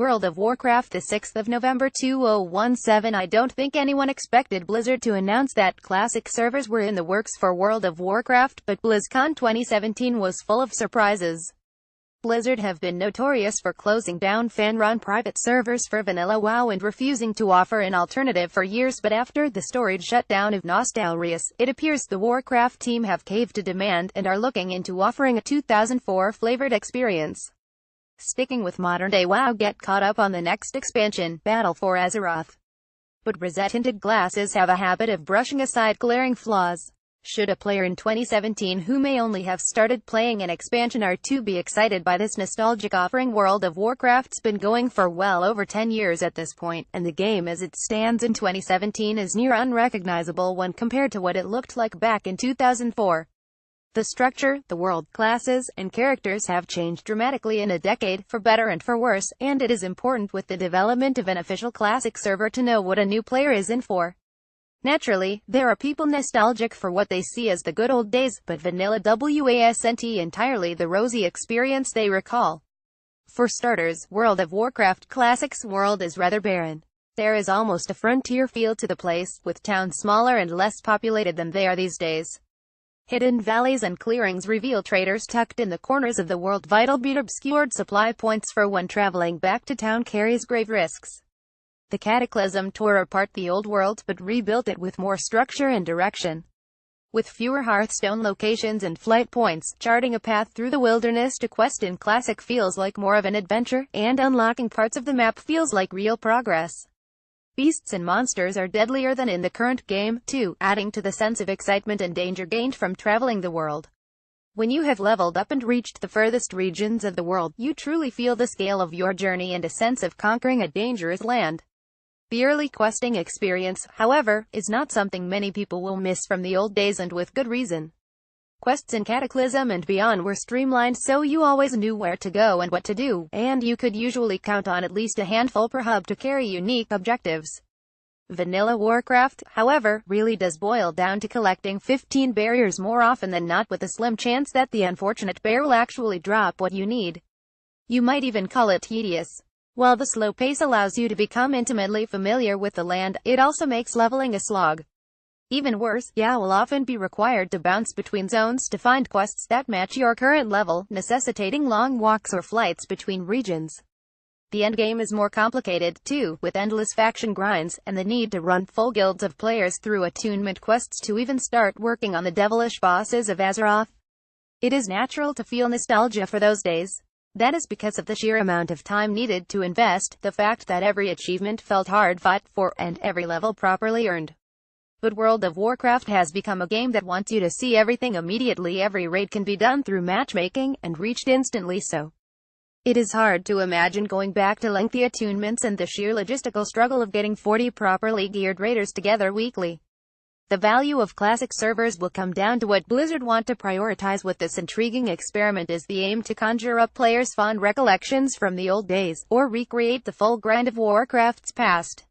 World of Warcraft, the 6th of November 2017. I don't think anyone expected Blizzard to announce that classic servers were in the works for World of Warcraft, but BlizzCon 2017 was full of surprises. Blizzard have been notorious for closing down fan-run private servers for vanilla WoW and refusing to offer an alternative for years, but after the storied shutdown of Nostalrius, it appears the Warcraft team have caved to demand and are looking into offering a 2004 flavored experience. Sticking with modern-day WoW, get caught up on the next expansion, Battle for Azeroth. But rosette-tinted glasses have a habit of brushing aside glaring flaws. Should a player in 2017 who may only have started playing an expansion or two be excited by this nostalgic offering? World of Warcraft's been going for well over 10 years at this point, and the game as it stands in 2017 is near unrecognizable when compared to what it looked like back in 2004. The structure, the world, classes, and characters have changed dramatically in a decade, for better and for worse, and it is important with the development of an official classic server to know what a new player is in for. Naturally, there are people nostalgic for what they see as the good old days, but vanilla wasn't entirely the rosy experience they recall. For starters, World of Warcraft Classic's world is rather barren. There is almost a frontier feel to the place, with towns smaller and less populated than they are these days. Hidden valleys and clearings reveal traders tucked in the corners of the world, vital but obscured supply points for when traveling back to town carries grave risks. The Cataclysm tore apart the old world, but rebuilt it with more structure and direction. With fewer Hearthstone locations and flight points, charting a path through the wilderness to quest in Classic feels like more of an adventure, and unlocking parts of the map feels like real progress. Beasts and monsters are deadlier than in the current game, too, adding to the sense of excitement and danger gained from traveling the world. When you have leveled up and reached the furthest regions of the world, you truly feel the scale of your journey and a sense of conquering a dangerous land. The early questing experience, however, is not something many people will miss from the old days, and with good reason. Quests in Cataclysm and beyond were streamlined, so you always knew where to go and what to do, and you could usually count on at least a handful per hub to carry unique objectives. Vanilla Warcraft, however, really does boil down to collecting 15 barriers more often than not, with a slim chance that the unfortunate bear will actually drop what you need. You might even call it tedious. While the slow pace allows you to become intimately familiar with the land, it also makes leveling a slog. Even worse, you will often be required to bounce between zones to find quests that match your current level, necessitating long walks or flights between regions. The endgame is more complicated, too, with endless faction grinds, and the need to run full guilds of players through attunement quests to even start working on the devilish bosses of Azeroth. It is natural to feel nostalgia for those days. That is because of the sheer amount of time needed to invest, the fact that every achievement felt hard fought for, and every level properly earned. But World of Warcraft has become a game that wants you to see everything immediately. Every raid can be done through matchmaking, and reached instantly, so it is hard to imagine going back to lengthy attunements and the sheer logistical struggle of getting 40 properly geared raiders together weekly. The value of classic servers will come down to what Blizzard want to prioritize with this intriguing experiment. Is the aim to conjure up players' fond recollections from the old days, or recreate the full grind of Warcraft's past?